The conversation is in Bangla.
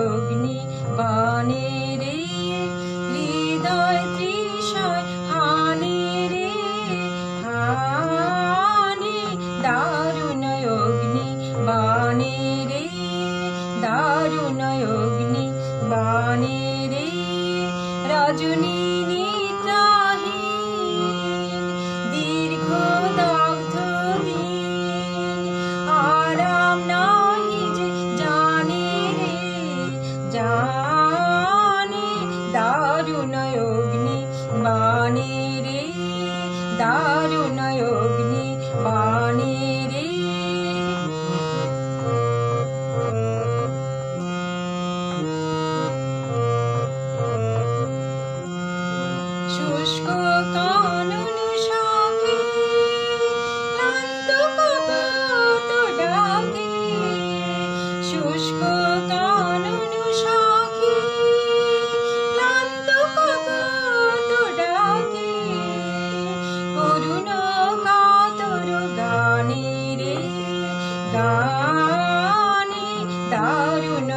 অগ্নি বাণে রে হৃদয় তৃষায় হানে রে হানে দারুণ অগ্নি বাণে রে দারুণ অগ্নি বাণে রে রজনী নিদ্রাহীন দীর্ঘ দগ্ধ দিন আরাম নাহি যে জানে রে জানে দারুণ অগ্নি বাণে রে দারুণ অগ্নি বাণে রে শুষ্ক কানন শাখে ক্লান্ত কপোত ডাকে শুষ্ক কানন শাখে ক্লান্ত কপোত ডাকে করুণ কাতর গানে রে গানে দারুণ